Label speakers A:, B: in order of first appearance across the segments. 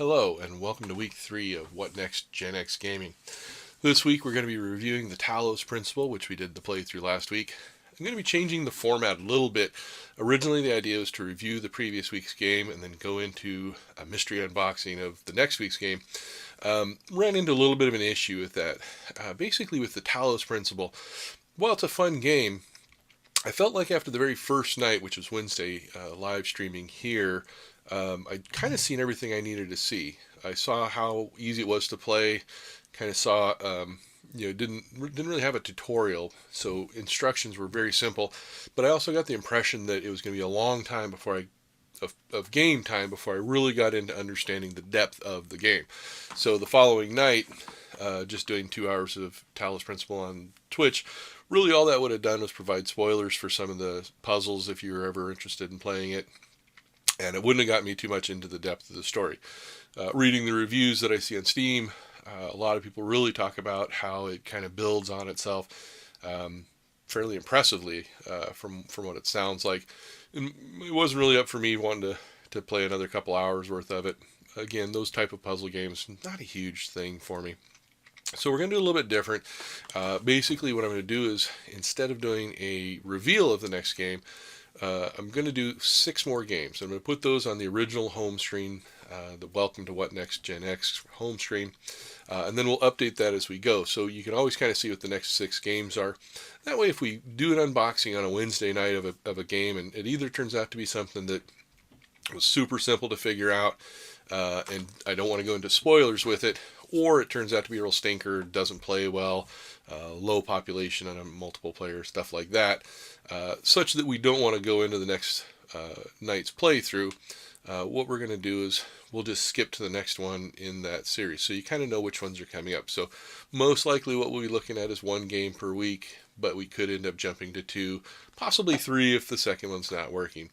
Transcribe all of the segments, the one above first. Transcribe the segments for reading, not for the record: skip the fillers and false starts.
A: Hello, and welcome to week 3 of What Next Gen X Gaming. This week we're going to be reviewing the Talos principle, which we did the playthrough last week. I'm going to be changing the format a little bit. Originally the idea was to review the previous week's game and then go into a mystery unboxing of the next week's game. Ran into a little bit of an issue with that. Basically with the Talos principle, while it's a fun game, I felt like after the very first night, which was Wednesday, live streaming here, I'd kind of seen everything I needed to see. I saw how easy it was to play. Kind of saw, didn't really have a tutorial, so instructions were very simple. But I also got the impression that it was going to be a long time before of game time before I really got into understanding the depth of the game. So the following night, just doing 2 hours of Talos Principle on Twitch, really all that would have done was provide spoilers for some of the puzzles if you were ever interested in playing it. And it wouldn't have got me too much into the depth of the story. Reading the reviews that I see on Steam, a lot of people really talk about how it kind of builds on itself fairly impressively from what it sounds like. And it wasn't really up for me wanting to play another couple hours worth of it. Again, those type of puzzle games, not a huge thing for me. So we're going to do a little bit different. Basically what I'm going to do is, instead of doing a reveal of the next game, I'm going to do 6 more games. I'm going to put those on the original home screen, the Welcome to What Next Gen X home screen, and then we'll update that as we go. So you can always kind of see what the next 6 games are. That way, if we do an unboxing on a Wednesday night of a game, and it either turns out to be something that was super simple to figure out, and I don't want to go into spoilers with it, or it turns out to be a real stinker, doesn't play well, low population on a multiple player, stuff like that, such that we don't want to go into the next night's playthrough. What we're going to do is we'll just skip to the next one in that series, so you kind of know which ones are coming up. So most likely what we'll be looking at is 1 game per week, but we could end up jumping to 2, possibly 3 if the second one's not working.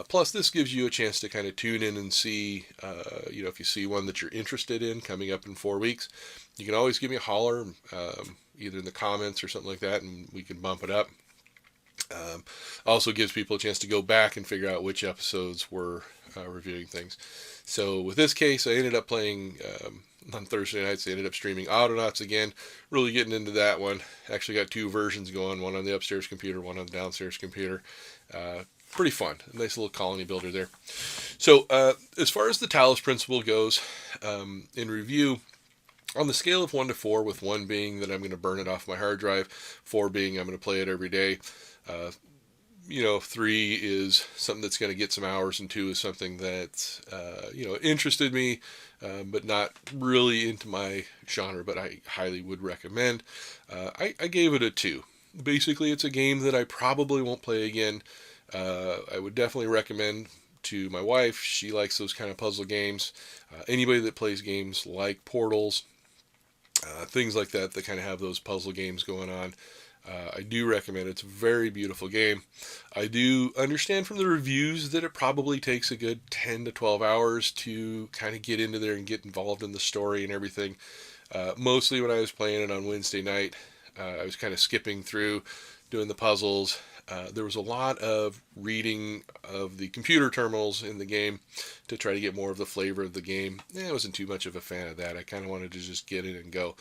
A: Plus, this gives you a chance to kind of tune in and see, if you see one that you're interested in coming up in 4 weeks, you can always give me a holler, either in the comments or something like that, and we can bump it up. Also gives people a chance to go back and figure out which episodes were reviewing things. So with this case, I ended up playing on Thursday nights. I ended up streaming Autonauts again, really getting into that one. Actually got 2 versions going, one on the upstairs computer, one on the downstairs computer. Pretty fun. A nice little colony builder there. So as far as the Talos principle goes, in review, on the scale of 1 to 4, with 1 being that I'm going to burn it off my hard drive, 4 being I'm going to play it every day, 3 is something that's going to get some hours, and 2 is something that, interested me, but not really into my genre, but I highly would recommend. I gave it a 2. Basically, it's a game that I probably won't play again. I would definitely recommend to my wife. She likes those kind of puzzle games. Anybody that plays games like Portals, things like that kind of have those puzzle games going on, I do recommend it. It's a very beautiful game. I do understand from the reviews that it probably takes a good 10 to 12 hours to kind of get into there and get involved in the story and everything. Mostly when I was playing it on Wednesday night, I was kind of skipping through, doing the puzzles. There was a lot of reading of the computer terminals in the game to try to get more of the flavor of the game. I wasn't too much of a fan of that. I kind of wanted to just get in and go.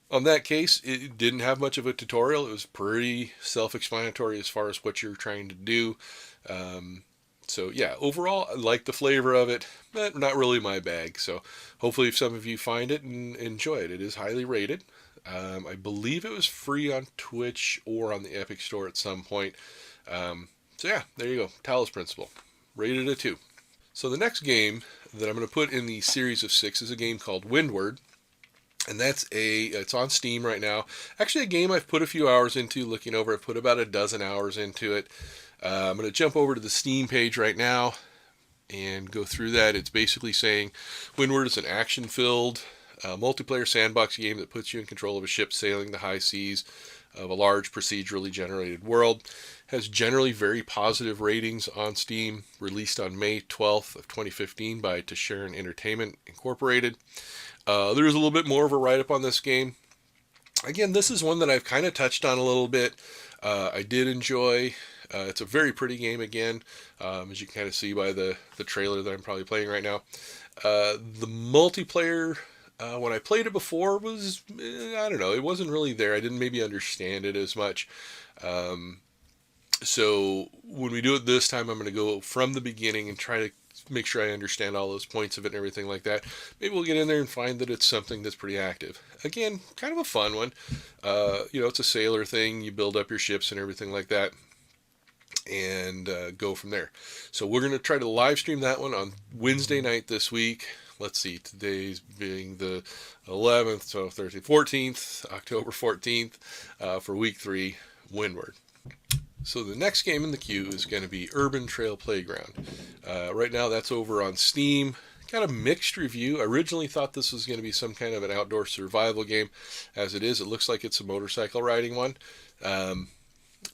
A: On that case, it didn't have much of a tutorial. It was pretty self-explanatory as far as what you're trying to do. So yeah, overall, I like the flavor of it, but not really my bag. So hopefully if some of you find it and enjoy it. It is highly rated. I believe it was free on Twitch or on the Epic Store at some point. So yeah, there you go. Talos Principle. Rated a 2. So the next game that I'm going to put in the series of 6 is a game called Windward. And it's on Steam right now. Actually, a game I've put a few hours into looking over. I've put about a dozen hours into it. I'm going to jump over to the Steam page right now and go through that. It's basically saying Windward is an action-filled multiplayer sandbox game that puts you in control of a ship sailing the high seas of a large procedurally generated world. Has generally very positive ratings on Steam. Released on May 12th of 2015 by Tasharan Entertainment Incorporated. There's a little bit more of a write-up on this game. Again, this is one that I've kind of touched on a little bit. I did enjoy. It's a very pretty game again, as you can kind of see by the trailer that I'm probably playing right now. The multiplayer, when I played it before, was, I don't know, it wasn't really there. I didn't maybe understand it as much. Um, so when we do it this time, I'm going to go from the beginning and try to make sure I understand all those points of it and everything like that. Maybe we'll get in there and find that it's something that's pretty active. Again, kind of a fun one. It's a sailor thing. You build up your ships and everything like that, and go from there. So we're going to try to live stream that one on Wednesday night this week. Let's see, today's being the 11th, so Thursday, 14th, October 14th, for week 3, Windward. So the next game in the queue is going to be Urban Trail Playground. Right now that's over on Steam. Got a mixed review. I originally thought this was going to be some kind of an outdoor survival game. As it is, it looks like it's a motorcycle riding one.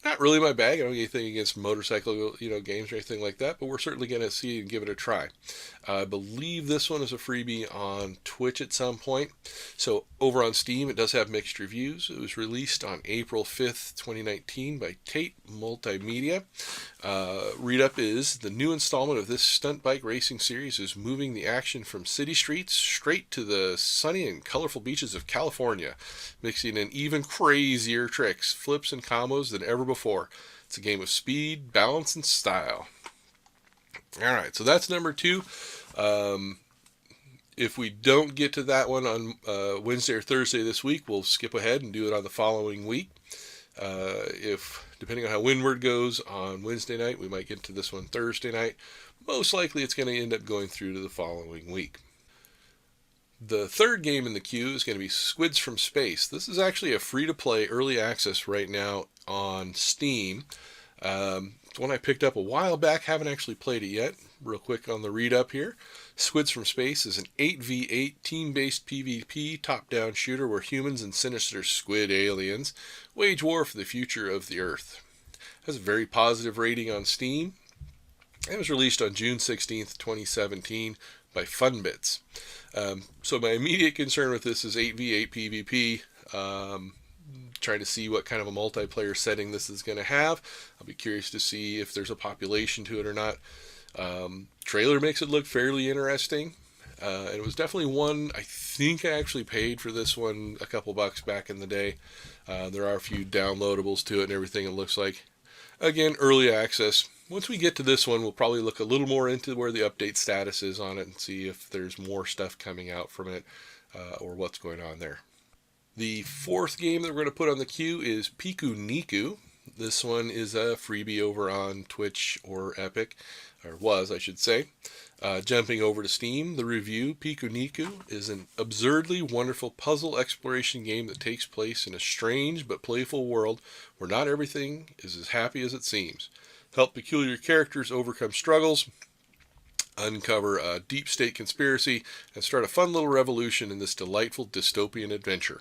A: Not really my bag. I don't have anything against motorcycle, games or anything like that, but we're certainly going to see and give it a try. I believe this one is a freebie on Twitch at some point. So over on Steam, it does have mixed reviews. It was released on April 5th, 2019 by Tate Multimedia. Read-up is, the new installment of this stunt bike racing series is moving the action from city streets straight to the sunny and colorful beaches of California, mixing in even crazier tricks, flips, and combos than ever before. It's a game of speed, balance, and style. Alright, so that's number 2. If we don't get to that one on Wednesday or Thursday this week, we'll skip ahead and do it on the following week. If, depending on how Windward goes on Wednesday night, we might get to this one Thursday night. Most likely it's going to end up going through to the following week. The third game in the queue is going to be Squids from Space. This is actually a free-to-play early access right now on Steam. It's one I picked up a while back, haven't actually played it yet. Real quick on the read-up here. Squids from Space is an 8v8 team-based PvP top-down shooter where humans and sinister squid aliens wage war for the future of the Earth. It has a very positive rating on Steam. It was released on June 16th, 2017 by Funbits. So my immediate concern with this is 8v8 PvP. Trying to see what kind of a multiplayer setting this is going to have. I'll be curious to see if there's a population to it or not. Trailer makes it look fairly interesting. And it was definitely one, I think I actually paid for this one a couple bucks back in the day. There are a few downloadables to it and everything, it looks like. Again, early access. Once we get to this one, we'll probably look a little more into where the update status is on it and see if there's more stuff coming out from it or what's going on there. The fourth game that we're going to put on the queue is Pikuniku. This one is a freebie over on Twitch or Epic, or was, I should say. Jumping over to Steam, the review, Pikuniku is an absurdly wonderful puzzle exploration game that takes place in a strange but playful world where not everything is as happy as it seems. Help peculiar characters overcome struggles, uncover a deep state conspiracy, and start a fun little revolution in this delightful dystopian adventure.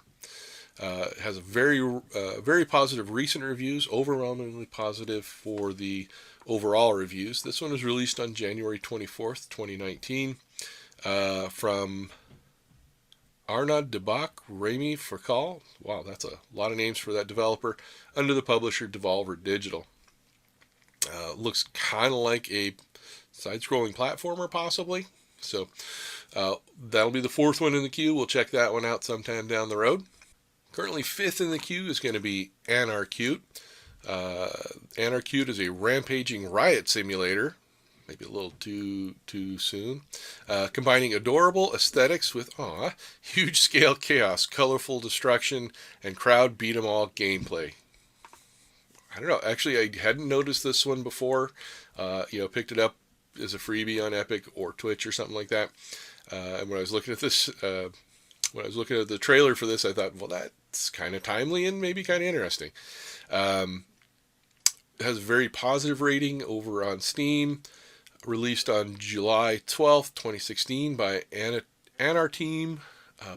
A: It has a very positive recent reviews, overwhelmingly positive for the overall reviews. This one was released on January 24th, 2019, from Arnaud Debach, Remy Furcal. Wow, that's a lot of names for that developer, under the publisher Devolver Digital. Looks kind of like a side-scrolling platformer, possibly. So that'll be the fourth one in the queue. We'll check that one out sometime down the road. Currently fifth in the queue is going to be Anarcute. Anarcute is a rampaging riot simulator. Maybe a little too soon. Combining adorable aesthetics with huge scale chaos, colorful destruction, and crowd beat 'em all gameplay. I don't know. Actually, I hadn't noticed this one before. Picked it up as a freebie on Epic or Twitch or something like that. And when I was looking at this, when I was looking at the trailer for this, I thought, well, that's kind of timely and maybe kind of interesting. It has a very positive rating over on Steam. Released on July 12th, 2016 by Anarchy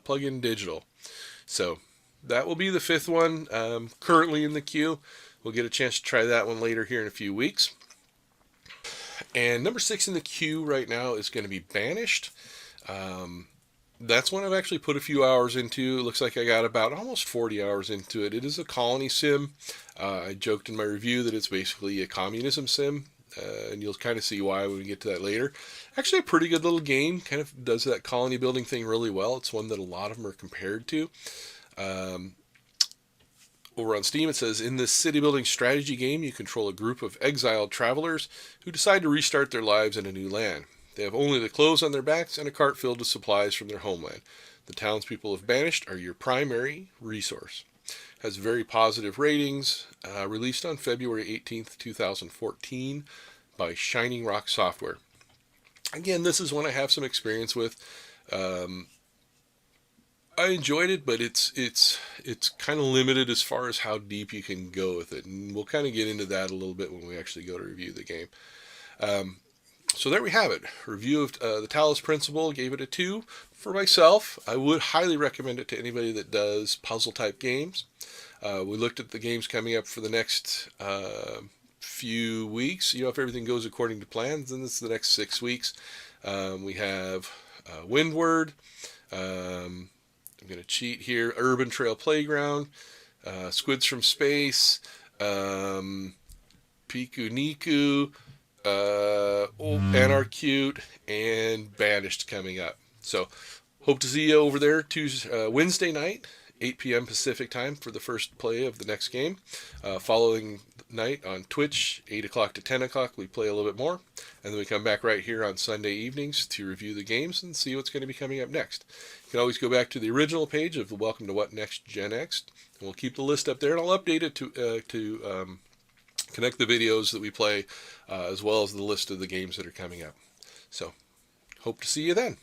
A: Plugin Digital. So that will be the fifth one currently in the queue. We'll get a chance to try that one later here in a few weeks. And number 6 in the queue right now is going to be Banished. That's one I've actually put a few hours into. It looks like I got about almost 40 hours into it. It is a colony sim. I joked in my review that it's basically a communism sim. and you'll kind of see why when we get to that later. Actually, a pretty good little game. Kind of does that colony building thing really well. It's one that a lot of them are compared to. Over on Steam, it says, in this city building strategy game, you control a group of exiled travelers who decide to restart their lives in a new land. They have only the clothes on their backs and a cart filled with supplies from their homeland. The townspeople of Banished are your primary resource. Has very positive ratings. Released on February 18th, 2014 by Shining Rock Software. Again, this is one I have some experience with. I enjoyed it, but it's kind of limited as far as how deep you can go with it, and we'll kind of get into that a little bit when we actually go to review the game. So there we have it. Review of the Talos Principle. Gave it a 2 for myself. I would highly recommend it to anybody that does puzzle type games. We looked at the games coming up for the next few weeks. If everything goes according to plans, then this is the next 6 weeks. We have Windward. I'm going to cheat here. Urban Trail Playground, Squids from Space, Pikuniku, Anarcute, and Banished coming up. So, hope to see you over there Wednesday night, 8 p.m. Pacific time for the first play of the next game. Following night on Twitch, 8 o'clock to 10 o'clock, we play a little bit more. And then we come back right here on Sunday evenings to review the games and see what's going to be coming up next. You can always go back to the original page of the Welcome to What Next Gen X. And we'll keep the list up there, and I'll update it to connect the videos that we play as well as the list of the games that are coming up. So, hope to see you then.